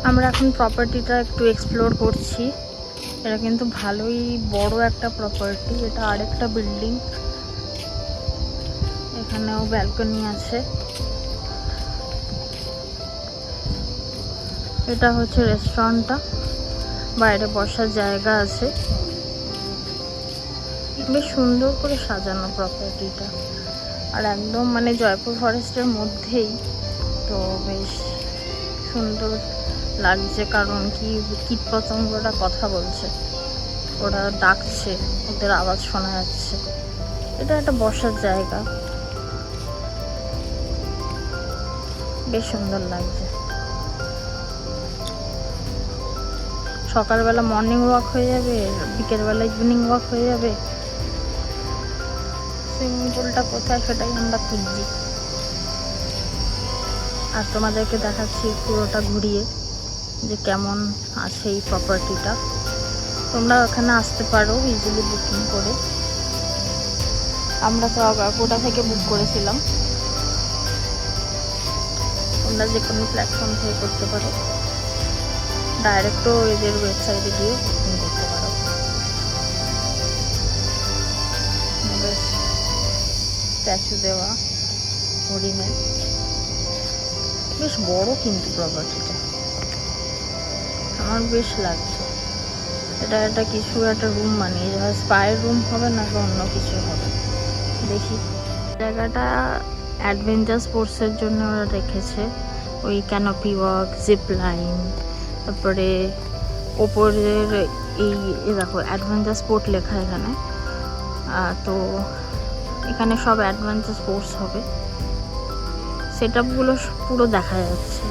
আমরা এখন প্রপার্টিটা একটু এক্সপ্লোর করছি। এটা কিন্তু ভালোই বড় একটা প্রপার্টি। এটা আরেকটা বিল্ডিং, এখানেও ব্যালকনি আছে। এটা হচ্ছে রেস্টুরেন্টটা, বাইরে বসার জায়গা আছে। বেশ সুন্দর করে সাজানো প্রপার্টিটা, আর একদম মানে জয়পুর ফরেস্টের মধ্যেই, তো বেশ সুন্দর লাগছে। কারণ কি কীটপতঙ্গরা কথা বলছে, ওরা ডাকছে, ওদের আওয়াজ শোনা যাচ্ছে। এটা একটা বসার জায়গা, বেশ সুন্দর লাগছে। সকালবেলা মর্নিং ওয়াক হয়ে যাবে, বিকেলবেলা ইভিনিং ওয়াক হয়ে যাবে। সুইমিং পুলটা কোথায় সেটাই আমরা খুঁজছি, আর তোমাদেরকে দেখাচ্ছি পুরোটা ঘুরিয়ে যে কেমন আছে এই প্রপার্টিটা। তোমরা ওখানে আসতে পারো ইজিলি বুকিং করে। আমরা তো আগারগোড়া থেকে বুক করেছিলাম, তোমরা যে কোনো প্ল্যাটফর্ম থেকে করতে পারো, ডাইরেক্টও এদের ওয়েবসাইটে গিয়ে বুকিং করতে পারো। বেশ স্ট্যাচু দেওয়া হরিণের, বেশ বড় কিন্তু প্রপার্টিটা, আমার বেশ লাগছে। এটা একটা কিছু একটা রুম বানিয়ে হয়, স্পায়ের রুম হবে না অন্য কিছু হবে, দেখি। জায়গাটা অ্যাডভেঞ্চার স্পোর্টসের জন্য ওরা রেখেছে, ওই ক্যানোপি ওয়াক, জিপ লাইন, তারপরে ওপরের এই দেখো অ্যাডভেঞ্চার স্পোর্ট লেখা এখানে। তো এখানে সব অ্যাডভেঞ্চার স্পোর্টস হবে, সেট আপগুলো পুরো দেখা যাচ্ছে।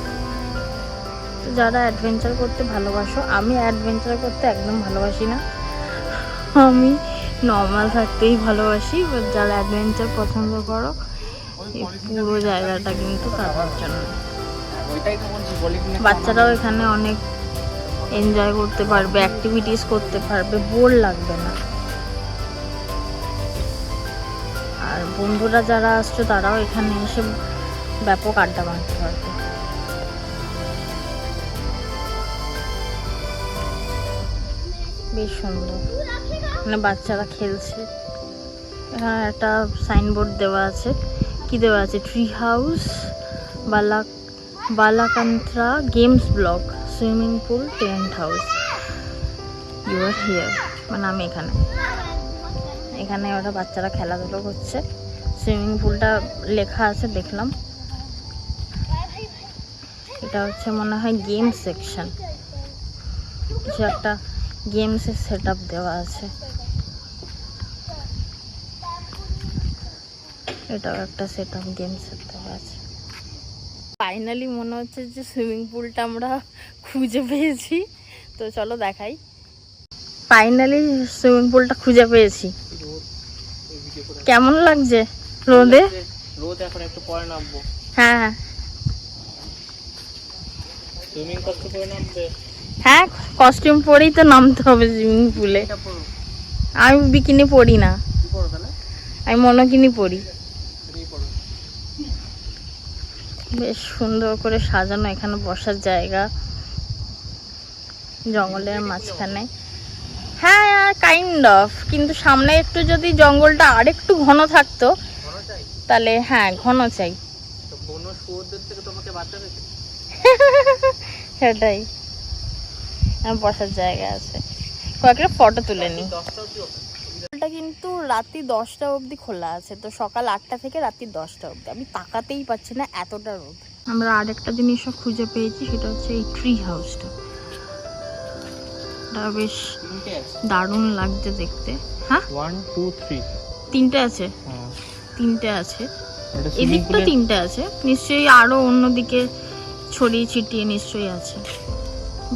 তো যারা অ্যাডভেঞ্চার করতে ভালোবাসো, আমি অ্যাডভেঞ্চার করতে একদম ভালোবাসি না, আমি নর্মাল থাকতেই ভালোবাসি। বাট যারা অ্যাডভেঞ্চার পছন্দ করো, এই পুরো জায়গাটা কিন্তু তাদের জন্য। বাচ্চারাও এখানে অনেক এনজয় করতে পারবে, অ্যাক্টিভিটিস করতে পারবে, বোর লাগবে না। আর বন্ধুরা যারা আসছো তারাও এখানে এসে ব্যাপক আড্ডা মারতে পারবে। বেশ সুন্দর, মানে বাচ্চারা খেলছে। এখানে একটা সাইনবোর্ড দেওয়া আছে, কি দেওয়া আছে, ট্রি হাউস, বালাকান্ত্রা games block, swimming pool, tent house, you are here. মানে আমি এখানে ওরা বাচ্চারা খেলাধুলো করছে। সুইমিং পুলটা লেখা আছে দেখলাম। এটা হচ্ছে মনে হয় গেম সেকশন, কিছু একটা গেমসের সেট আপ দেওয়া আছে। এটাও একটা সেট আপ গেমসের দেওয়া আছে। ফাইনালি মনে হচ্ছে যে সুইমিং পুলটা আমরা খুঁজে পেয়েছি, তো চলো দেখাই। ফাইনালি সুইমিং পুলটা খুঁজে পেয়েছি। কেমন লাগছে রোদে? রোদ এখন একটু পরে নামবো। হ্যাঁ সুইমিং করতে পরে নামবে? হ্যাঁ, কস্টিউম পরেই তো নামতে হবে সুইমিং পুলে। আমি বিকিনি পরি না, আমি মনোকিনি পরি। বেশ সুন্দর করে সাজানো, এখানে বসার জায়গা জঙ্গলের মাঝখানে। হ্যাঁ কাইন্ড অফ, কিন্তু সামনে একটু যদি জঙ্গলটা আরেকটু ঘন থাকতো তাহলে, হ্যাঁ ঘন চাই। সেটাই, বসার জায়গা আছে, কয়েকটা ফটো তুলে নি। এটা কিন্তু রাত্রি 10টা অবধি খোলা আছে, তো সকাল 8টা থেকে রাত্রি 10টা অবধি। আমি তাকাতেই পাচ্ছি না, এতটা রোদ। আমরা আরেকটা জিনিসও খুঁজে পেয়েছি, সেটা হচ্ছে এই ট্রি হাউসটা। এটা বেশ দারুণ লাগছে দেখতে। হ্যাঁ 1 2 3 তিনটে আছে, তিনটে আছে, এদিক তো তিনটে আছে, নিশ্চয়ই আরো অন্যদিকে ছড়িয়ে ছিটিয়ে নিশ্চয়ই আছে।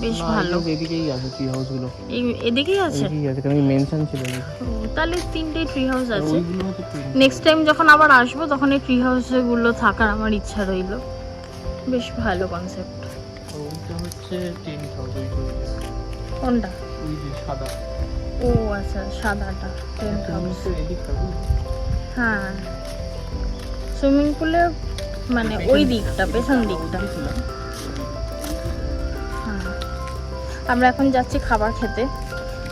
বেশ ভালো, এদিকেই আছে ট্রি হাউসগুলো। এদিকেই আছে, এদিকেই আছে, কারণ মেনশন ছিল। তাহলে তিনটেই ট্রি হাউস আছে। নেক্সট টাইম যখন আবার আসবো তখন এই ট্রি হাউসগুলো থাকার আমার ইচ্ছা রইল। বেশ ভালো কনসেপ্ট। ওইটা হচ্ছে টেন্ট হাউস। কোনটা? ওই যে সাদা। ও আচ্ছা, সাদাটা টেন্ট হাউস। হ্যাঁ, সুইমিং পুলে মানে ওই দিকটা, পেছন দিকটা। হ্যাঁ আমরা এখন যাচ্ছি খাবার খেতে,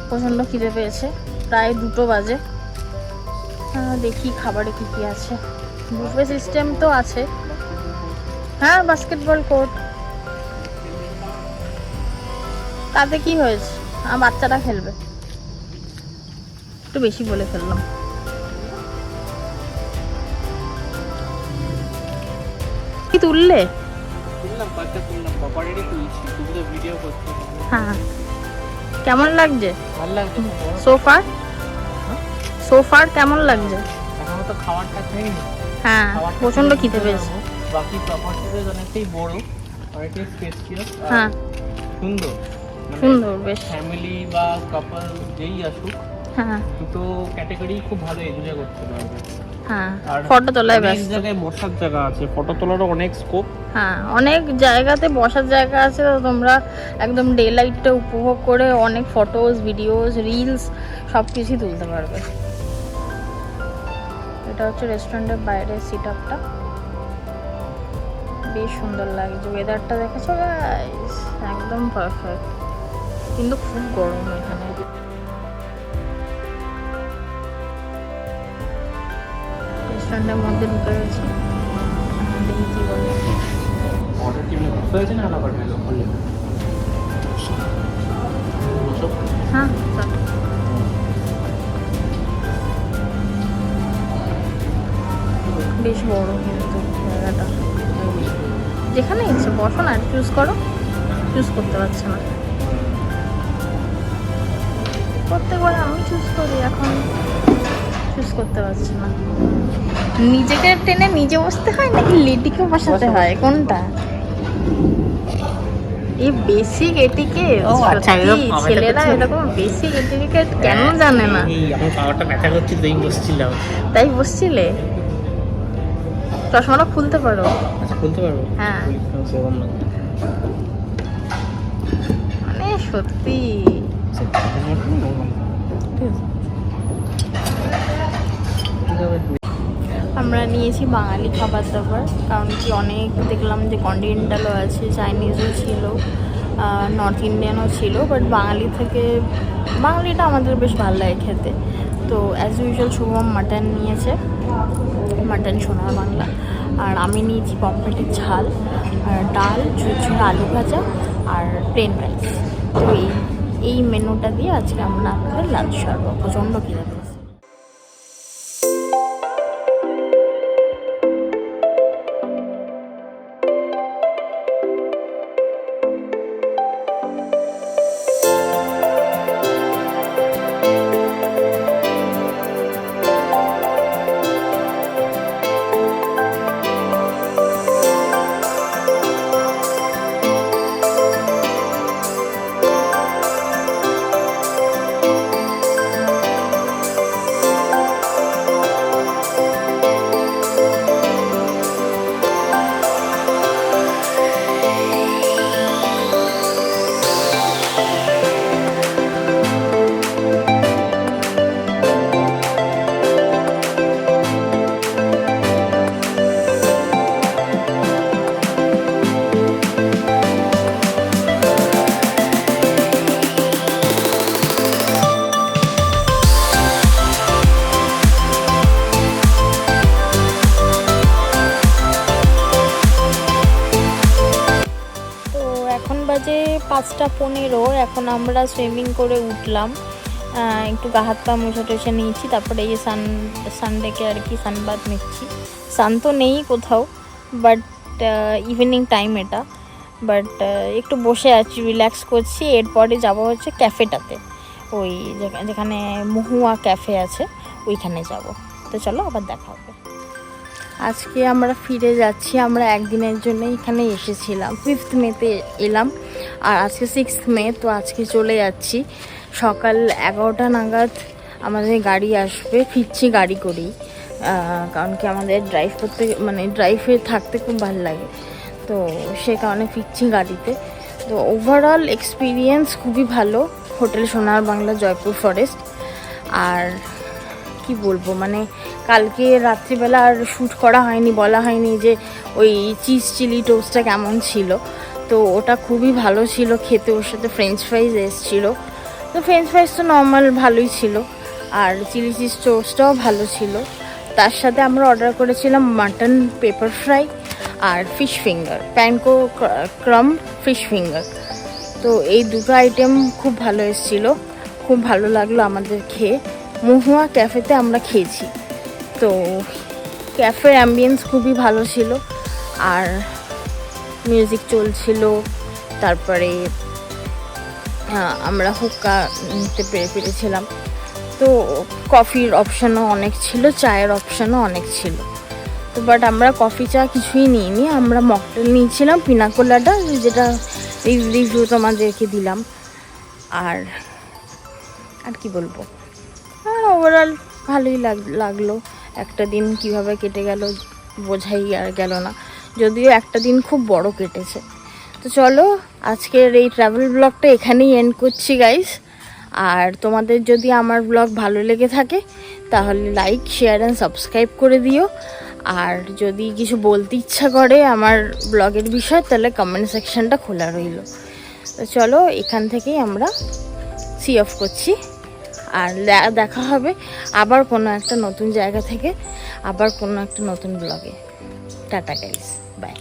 প্রচণ্ড খিদে পেয়েছে, প্রায় 2টো বাজে। দেখি খাবারে কী কী আছে। বুফে সিস্টেম তো আছে, হ্যাঁ বাস্কেটবল কোর্ট, তাতে কি হয়েছে, বাচ্চারা খেলবে। একটু বেশি বলে ফেললাম। কি তুললে? হ্যাঁ, কেমন লাগছে? ভালো লাগছে। সোফার কেমন লাগছে? এখনো তো খাবারটা খাইনি। হ্যাঁ, প্রচন্ড খিদে পেয়েছে। বাকি প্রপার্টিটা অনেকটাই বড়, অনেকটাই স্পেসিয়াস, হ্যাঁ সুন্দর। সুন্দর বেশ। ফ্যামিলি বা কাপল যেই আসুক, হ্যাঁ দুটো ক্যাটাগরি খুব ভালো এনজয় করতে পারবে। হ্যাঁ, আর ফটো তোলায় অনেক ব্যস্ত। জায়গায় বসার জায়গা আছে, ফটো তোলারও অনেক স্কোপ। হ্যাঁ, অনেক জায়গাতে বসার জায়গা আছে, তো তোমরা একদম ডে লাইটটা উপভোগ করে অনেক ফটোস, ভিডিওস, রিলস সব কিছুই তুলতে পারবে। এটা হচ্ছে রেস্টুরেন্টের বাইরের সিট আপটা, বেশ সুন্দর লাগছে। ওয়েদারটা দেখেছো গাইস, একদম পারফেক্ট, কিন্তু খুব গরম এখানে। রেস্টুরেন্টের মধ্যে ঢুকে গেছি, দেখি কি বলে। অর্ডার কি মানে বুঝতে হয়েছে না আলাদা করে বললে? হ্যাঁ চল। বেশ বড় কিন্তু জায়গাটা, যেখানে ইচ্ছে বসো না, চুজ করো। চুজ করতে পারছে না, প্রত্যেকবার আমি চুজ করি, এখন চুজ করতে পারছি না। নিজেকে টেনে নিজে বসতে হয় নাকি লেডিকে বসাতে হয়, কোনটা? এই বেসিক এটিকেট, ছেলেরা এরকম বেসিক এটিকেট কেন জানে না? আমার পাওয়ারটা ব্যথা করছে, তাই বসছিলাম। তাই বসছিলে? চশমাটা খুলতে পারো? আচ্ছা, খুলতে পারবো? হ্যাঁ, মানে সত্যি আমরা নিয়েছি বাঙালি খাবার দাবার, কারণ কি অনেক দেখলাম যে কন্টিনেন্টালও আছে, চাইনিজও ছিল, নর্থ ইন্ডিয়ানও ছিল, বাট বাঙালিটা আমাদের বেশ ভালো লাগে খেতে। তো অ্যাজ ইউজুয়াল শুভম মাটন নিয়েছে, মাটন সোনার বাংলা, আর আমি নিয়েছি পমফ্রেটের ঝাল, আর ডাল, ঝুরঝুরে আলু ভাজা, আর প্লেন রাইস। তো এই মেনুটা দিয়ে আজকে আমরা আমাদের লাঞ্চ সারবো। প্রচণ্ড খিদে পেয়েছে। বাজে 5:15। এখন আমরা সুইমিং করে উঠলাম, একটু গা হাত পা মুছে টুছে নিয়েছি, তারপরে এই সানডেকে আর কি সানবাদ নিচ্ছি। সান তো নেই কোথাও, বাট ইভিনিং টাইম এটা, বাট একটু বসে আছি, রিল্যাক্স করছি। এরপরে যাব হচ্ছে ক্যাফেটাতে, ওই যেখানে মহুয়া ক্যাফে আছে, ওইখানে যাব। তো চলো আবার দেখা হবে। আজকে আমরা ফিরে যাচ্ছি, আমরা একদিনের জন্য এখানে এসেছিলাম, 5th মেতে এলাম, আর আজকে 6th মে। তো আজকে চলে যাচ্ছি, সকাল 11টা নাগাদ আমাদের গাড়ি আসবে, ফিরছি গাড়ি করেই, কারণ কি আমাদের ড্রাইভ করতে, মানে ড্রাইভে থাকতে খুব ভালো লাগে, তো সে কারণে ফিরছি গাড়িতে। তো ওভারঅল এক্সপিরিয়েন্স খুবই ভালো, হোটেল সোনার বাংলা, জয়পুর ফরেস্ট। আর কি বলবো, মানে কালকে রাত্রিবেলা আর শ্যুট করা হয়নি, বলা হয়নি যে ওই চিজ চিলি টোস্টটা কেমন ছিল। তো ওটা খুবই ভালো ছিল খেতে, ওর সাথে ফ্রেঞ্চ ফ্রাইজ এসেছিলো। তো ফ্রেঞ্চ ফ্রাইজ তো নর্মাল ভালোই ছিল, আর চিলি চিজ টোস্টটাও ভালো ছিল। তার সাথে আমরা অর্ডার করেছিলাম মাটন পেপার ফ্রাই আর ফিশ ফিঙ্গার, প্যানকো ক্রাম ফিশ ফিঙ্গার। তো এই দুটো আইটেম খুব ভালো এসেছিলো, খুব ভালো লাগলো আমাদের খেয়ে। মহুয়া ক্যাফেতে আমরা খেয়েছি, তো ক্যাফের অ্যাম্বিয়েন্স খুবই ভালো ছিল, আর মিউজিক চলছিল। তারপরে আমরা হুক্কা নিতে পেরেছিলাম। তো কফির অপশানও অনেক ছিল, চায়ের অপশানও অনেক ছিল। তো বাট আমরা কফি চা কিছুই নিইনি, আমরা মকটেল নিয়েছিলাম, পিনাকোলাডা, যেটা রিভিউ তোমাদেরকে দিলাম। আর কি বলবো, ওভারঅল ভালোই লাগলো। একটা দিন কিভাবে কেটে গেল বোঝাই আর গেল না, যদিও একটা দিন খুব বড় কেটেছে। তো চলো আজকের এই ট্রাভেল ব্লগটা এখানেই এন্ড করছি গাইস। আর তোমাদের যদি আমার ব্লগ ভালো লেগে থাকে তাহলে লাইক, শেয়ার অ্যান্ড সাবস্ক্রাইব করে দিও। আর যদি কিছু বলতে ইচ্ছা করে আমার ব্লগের বিষয়, তাহলে কমেন্ট সেকশনটা খোলা রইল। তো চলো এখান থেকেই আমরা সি অফ করছি, আর দেখা হবে আবার কোনো একটা নতুন জায়গা থেকে, আবার কোনো একটা নতুন ব্লগে। Tata guys, by.